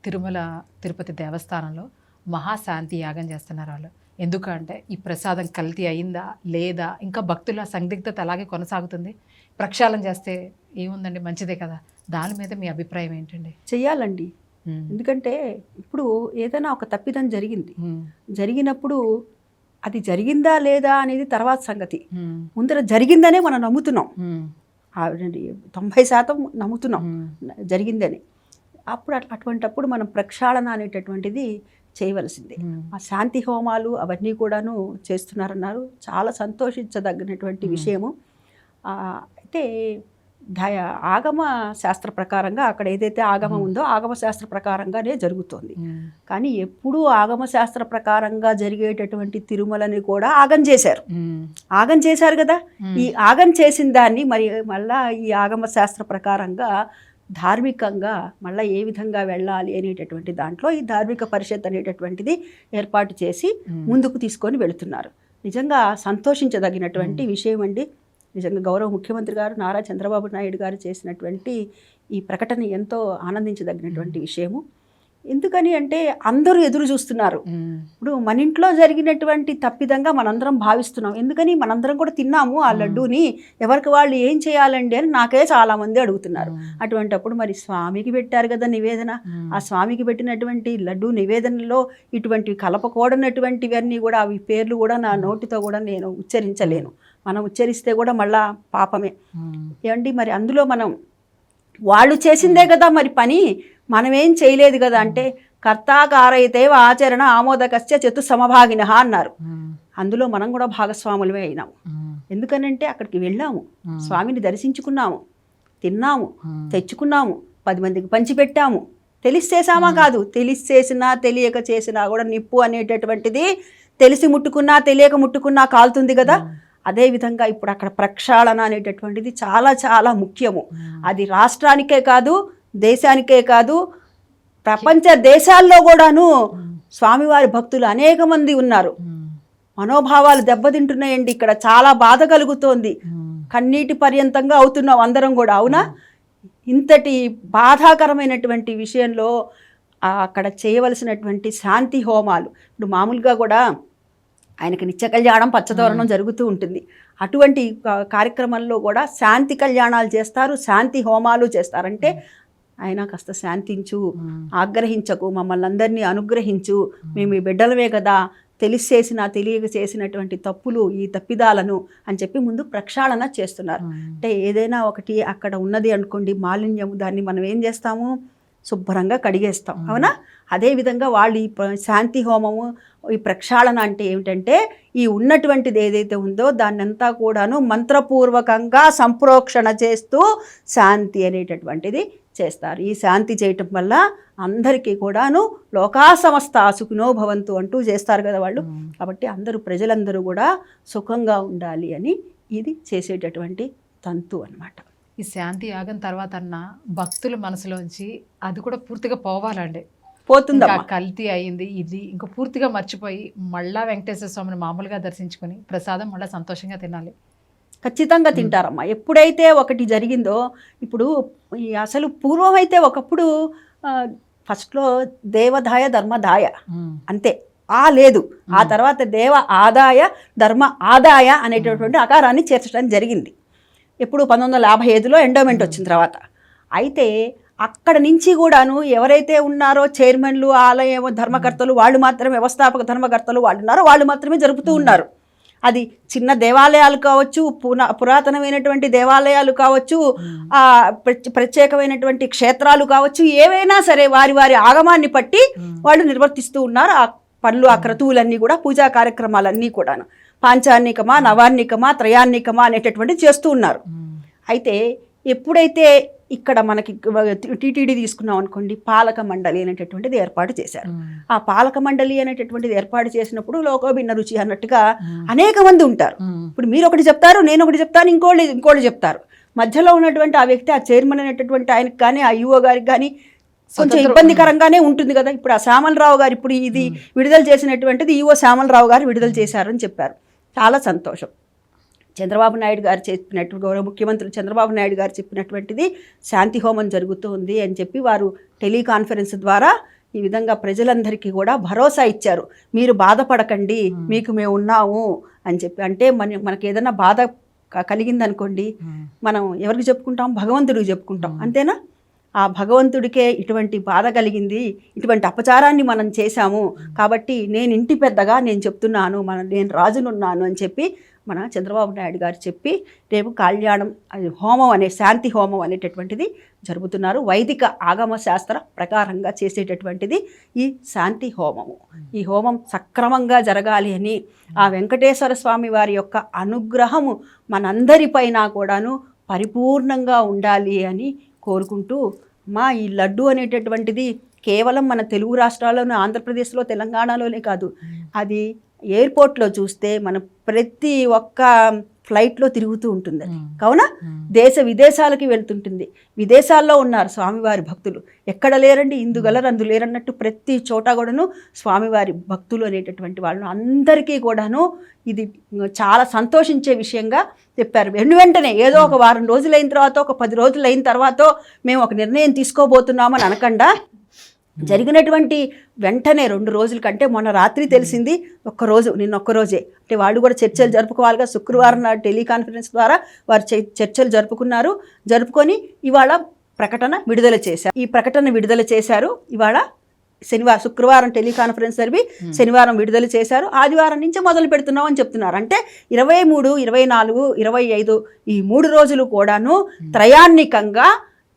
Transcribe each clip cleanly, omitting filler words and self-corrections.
తిరుమల తిరుపతి దేవస్థానంలో మహాశాంతి యాగం చేస్తున్నారు వాళ్ళు. ఎందుకంటే ఈ ప్రసాదం కల్తీ అయిందా లేదా, ఇంకా భక్తుల సందిగ్ధత అలాగే కొనసాగుతుంది. ప్రక్షాళన చేస్తే ఏముందండి, మంచిదే కదా. దాని మీద మీ అభిప్రాయం ఏంటండి? చెయ్యాలండి. ఎందుకంటే ఇప్పుడు ఏదైనా ఒక తప్పిదం జరిగినప్పుడు అది జరిగిందా లేదా అనేది తర్వాత సంగతి. ముందర జరిగిందనే మనం నమ్ముతున్నాం. 90% నమ్ముతున్నాం జరిగిందని. అప్పుడు అటువంటప్పుడు మనం ప్రక్షాళన అనేటటువంటిది చేయవలసిందే. ఆ శాంతి హోమాలు అవన్నీ కూడాను చేస్తున్నారన్నారు. చాలా సంతోషించదగినటువంటి విషయము. అయితే ఆగమ శాస్త్ర ప్రకారంగా అక్కడ ఏదైతే ఆగమం ఉందో ఆగమ శాస్త్ర ప్రకారంగానే జరుగుతుంది. కానీ ఎప్పుడూ ఆగమ శాస్త్ర ప్రకారంగా జరిగేటటువంటి తిరుమలని కూడా ఆగం చేశారు కదా. ఈ ఆగం చేసిన దాన్ని మరి మళ్ళా ఈ ఆగమ శాస్త్ర ప్రకారంగా ధార్మికంగా మళ్ళీ ఏ విధంగా వెళ్ళాలి అనేటటువంటి దాంట్లో ఈ ధార్మిక పరిషత్ అనేటటువంటిది ఏర్పాటు చేసి ముందుకు తీసుకొని వెళుతున్నారు. నిజంగా సంతోషించదగినటువంటి విషయం అండి. నిజంగా గౌరవ ముఖ్యమంత్రి గారు నారా చంద్రబాబు నాయుడు గారు చేసినటువంటి ఈ ప్రకటన ఎంతో ఆనందించదగినటువంటి విషయము. ఎందుకని అంటే అందరూ ఎదురు చూస్తున్నారు. ఇప్పుడు మన ఇంట్లో జరిగినటువంటి తప్పిదంగా మనందరం భావిస్తున్నాం. ఎందుకని మనందరం కూడా తిన్నాము ఆ లడ్డూని, ఎవరికి వాళ్ళు ఏం చేయాలండి అని నాకే చాలామంది అడుగుతున్నారు. అటువంటప్పుడు మరి స్వామికి పెట్టారు కదా నివేదన, ఆ స్వామికి పెట్టినటువంటి లడ్డూ నివేదనలో ఇటువంటివి కలపకూడనటువంటివన్నీ కూడా అవి పేర్లు కూడా నా నోటితో కూడా నేను ఉచ్చరించలేను. మనం ఉచ్చరిస్తే కూడా మళ్ళా పాపమే ఏమండి. మరి అందులో మనం వాళ్ళు చేసిందే కదా మరి పని, మనమేం చేయలేదు కదా అంటే కర్తాకారైతే ఆచరణ ఆమోదకస్య చతుస్సమభాగిన అన్నారు. అందులో మనం కూడా భాగస్వాములమే అయినాము. ఎందుకనంటే అక్కడికి వెళ్ళాము, స్వామిని దర్శించుకున్నాము, తిన్నాము, తెచ్చుకున్నాము, 10 మందికి పంచిపెట్టాము. తెలిసి చేసామా కాదు, తెలిసి చేసినా తెలియక చేసినా కూడా నిప్పు అనేటటువంటిది తెలిసి ముట్టుకున్నా తెలియక ముట్టుకున్నా కాలుతుంది కదా. అదేవిధంగా ఇప్పుడు అక్కడ ప్రక్షాళన అనేటటువంటిది చాలా చాలా ముఖ్యము. అది రాష్ట్రానికే కాదు, దేశానికే కాదు, ప్రపంచ దేశాల్లో కూడాను స్వామివారి భక్తులు అనేక మంది ఉన్నారు. మనోభావాలు దెబ్బతింటున్నాయండి. ఇక్కడ చాలా బాధ కలుగుతోంది. కన్నీటి పర్యంతంగా అవుతున్నాం అందరం కూడా. అవునా? ఇంతటి బాధాకరమైనటువంటి విషయంలో అక్కడ చేయవలసినటువంటి శాంతి హోమాలు, ఇప్పుడు మామూలుగా కూడా ఆయనకి నిత్య కళ్యాణం పచ్చతోరణం జరుగుతూ ఉంటుంది. అటువంటి కార్యక్రమంలో కూడా శాంతి కళ్యాణాలు చేస్తారు, శాంతి హోమాలు చేస్తారంటే ఆయన కాస్త శాంతించు, ఆగ్రహించకు, మమ్మల్ని అందరినీ అనుగ్రహించు, మేము ఈ బిడ్డలమే కదా, తెలిసి చేసినా తెలియక చేసినటువంటి తప్పులు ఈ తప్పిదాలను అని చెప్పి ముందు ప్రక్షాళన చేస్తున్నారు. అంటే ఏదైనా ఒకటి అక్కడ ఉన్నది అనుకోండి మాలిన్యము, దాన్ని మనం ఏం చేస్తాము, శుభ్రంగా కడిగేస్తాం. అవునా? అదేవిధంగా వాళ్ళు ఈ శాంతి హోమము, ఈ ప్రక్షాళన అంటే ఏమిటంటే ఈ ఉన్నటువంటిది ఏదైతే ఉందో దాన్నంతా కూడాను మంత్రపూర్వకంగా సంప్రోక్షణ చేస్తూ శాంతి అనేటటువంటిది చేస్తారు. ఈ శాంతి చేయటం వల్ల అందరికీ కూడాను లోకా సమస్త సుఖినో భవంతు అంటూ చేస్తారు కదా వాళ్ళు. కాబట్టి అందరూ ప్రజలందరూ కూడా సుఖంగా ఉండాలి అని ఇది చేసేటటువంటి తంతు అన్నమాట. ఈ శాంతి యాగం తర్వాత అన్న భక్తుల మనసులోంచి అది కూడా పూర్తిగా పోవాలండి. పోతుందా? కల్తీ అయింది ఇది ఇంకా పూర్తిగా మర్చిపోయి మళ్ళా వెంకటేశ్వర స్వామిని మామూలుగా దర్శించుకొని ప్రసాదం మళ్ళీ సంతోషంగా తినాలి. ఖచ్చితంగా తింటారమ్మా. ఎప్పుడైతే ఒకటి జరిగిందో, ఇప్పుడు అసలు పూర్వం అయితే ఒకప్పుడు ఫస్ట్లో దేవదాయ ధర్మదాయ అంతే, లేదు. ఆ తర్వాత దేవ ఆదాయ ధర్మ ఆదాయ అనేటటువంటి ఆకారాన్ని చేర్చడం జరిగింది. ఎప్పుడు 1955లో ఎండోమెంట్ వచ్చిన తర్వాత. అయితే అక్కడ నుంచి కూడాను ఎవరైతే ఉన్నారో చైర్మన్లు, ఆలయ ధర్మకర్తలు, వాళ్ళు మాత్రమే, వ్యవస్థాపక ధర్మకర్తలు వాళ్ళు ఉన్నారో వాళ్ళు మాత్రమే జరుపుతూ ఉన్నారు. అది చిన్న దేవాలయాలు కావచ్చు, పురాతనమైనటువంటి దేవాలయాలు కావచ్చు, ప్రత్యేకమైనటువంటి క్షేత్రాలు కావచ్చు, ఏవైనా సరే వారి వారి ఆగమాన్ని బట్టి వాళ్ళు నిర్వర్తిస్తూ ఉన్నారు. ఆ పనులు, ఆ క్రతువులన్నీ కూడా, పూజా కార్యక్రమాలన్నీ కూడాను పాంచాన్నికమా, నవాన్నికమా, త్రయాన్నికమా అనేటటువంటిది చేస్తూ ఉన్నారు. అయితే ఎప్పుడైతే ఇక్కడ మనకి టీటీడీ తీసుకున్నాం అనుకోండి, పాలక మండలి అనేటటువంటిది ఏర్పాటు చేశారు. ఆ పాలక మండలి అనేటటువంటిది ఏర్పాటు చేసినప్పుడు లోకో భిన్న రుచి అన్నట్టుగా అనేక మంది ఉంటారు. ఇప్పుడు మీరు ఒకటి చెప్తారు, నేను ఒకటి చెప్తాను, ఇంకోళ్ళు చెప్తారు. మధ్యలో ఉన్నటువంటి ఆ వ్యక్తి, ఆ చైర్మన్ అనేటటువంటి ఆయనకి కానీ, ఆ ఈఓ గారికి కానీ కొంచెం ఇబ్బందికరంగానే ఉంటుంది కదా. ఇప్పుడు ఆ శ్యామలరావు గారు ఇప్పుడు ఇది విడుదల చేసినటువంటిది ఈఓ శ్యామలరావు గారు విడుదల చేశారని చెప్పారు. చాలా సంతోషం. చంద్రబాబు నాయుడు గారు చెప్పినట్టు, గౌరవ ముఖ్యమంత్రి చంద్రబాబు నాయుడు గారు చెప్పినటువంటిది శాంతి హోమం జరుగుతుంది అని చెప్పి వారు టెలికాన్ఫరెన్స్ ద్వారా ఈ విధంగా ప్రజలందరికీ కూడా భరోసా ఇచ్చారు. మీరు బాధపడకండి, మీకు మేము ఉన్నాము అని చెప్పి. అంటే మనకి ఏదైనా బాధ కలిగిందనుకోండి, మనం ఎవరికి చెప్పుకుంటాం? భగవంతుడికి చెప్పుకుంటాం, అంతేనా? ఆ భగవంతుడికే ఇటువంటి బాధ కలిగింది, ఇటువంటి అపచారాన్ని మనం చేశాము కాబట్టి నేను ఇంటి పెద్దగా నేను చెప్తున్నాను, నేను రాజునున్నాను అని చెప్పి మన చంద్రబాబు నాయుడు గారు చెప్పి రేపు కళ్యాణం హోమం శాంతి హోమం అనేటటువంటిది జరుపుతున్నారు. వైదిక ఆగమ శాస్త్ర ప్రకారంగా చేసేటటువంటిది ఈ శాంతి హోమము. ఈ హోమం సక్రమంగా జరగాలి అని ఆ వెంకటేశ్వర స్వామి వారి యొక్క అనుగ్రహము మనందరిపైన కూడాను పరిపూర్ణంగా ఉండాలి అని కోరుకుంటూ, ఈ లడ్డు అనేటటువంటిది కేవలం మన తెలుగు రాష్ట్రాల్లోనే, ఆంధ్రప్రదేశ్లో, తెలంగాణలోనే కాదు, అది ఎయిర్పోర్ట్లో చూస్తే మన ప్రతి ఒక్క ఫ్లైట్లో తిరుగుతూ ఉంటుంది. కావున దేశ విదేశాలకి వెళ్తుంటుంది. విదేశాల్లో ఉన్నారు స్వామివారి భక్తులు, ఎక్కడ లేరండి, ఇందుగలరు అందు లేరన్నట్టు ప్రతి చోట కూడాను స్వామివారి భక్తులు అనేటటువంటి వాళ్ళను అందరికీ కూడాను ఇది చాలా సంతోషించే విషయంగా చెప్పారు. వెంటనే ఏదో ఒక వారం రోజులైన తర్వాత, ఒక 10 రోజులు అయిన తర్వాత మేము ఒక నిర్ణయం తీసుకోబోతున్నామని అనకుండా, జరిగినటువంటి వెంటనే 2 రోజుల కంటే మొన్న రాత్రి తెలిసింది, నిన్న ఒక్కరోజే, అంటే వాళ్ళు కూడా చర్చలు జరుపుకోవాలిగా. శుక్రవారం నాడు టెలికాన్ఫరెన్స్ ద్వారా వారు చర్చలు జరుపుకొని ఇవాళ ప్రకటన విడుదల చేశారు. ఈ ప్రకటన విడుదల చేశారు. ఇవాళ శుక్రవారం టెలికాన్ఫరెన్స్ జరిపి శనివారం విడుదల చేశారు. ఆదివారం నుంచి మొదలు పెడుతున్నాం అని చెప్తున్నారు. అంటే 23, 24, 25 ఈ 3 రోజులు కూడాను త్రయాన్నికంగా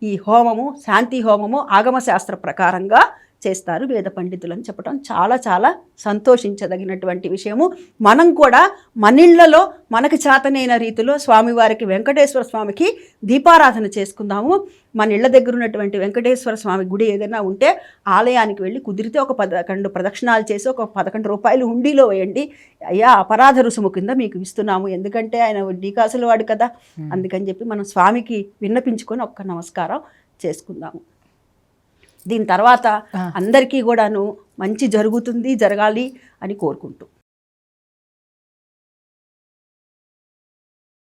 ఈ హోమము, శాంతి హోమము ఆగమ శాస్త్ర ప్రకారంగా చేస్తారు వేద పండితులు అని చెప్పడం చాలా చాలా సంతోషించదగినటువంటి విషయము. మనం కూడా మన ఇళ్లలో మనకి చేతనైన రీతిలో స్వామివారికి, వెంకటేశ్వర స్వామికి దీపారాధన చేసుకుందాము. మన ఇళ్ల దగ్గర ఉన్నటువంటి వెంకటేశ్వర స్వామి గుడి ఏదైనా ఉంటే ఆలయానికి వెళ్ళి కుదిరితే ఒక 11 ప్రదక్షిణాలు చేసి ఒక 11 రూపాయలు హుండీలో వేయండి. అయ్యా, అపరాధ రుసుము కింద మీకు ఇస్తున్నాము, ఎందుకంటే ఆయన డీకాసుల వాడు కదా, అందుకని చెప్పి మనం స్వామికి విన్నపించుకొని ఒక్క నమస్కారం చేసుకుందాము. దీని తర్వాత అందరికీ కూడాను మంచి జరగాలి అని కోరుకుంటూ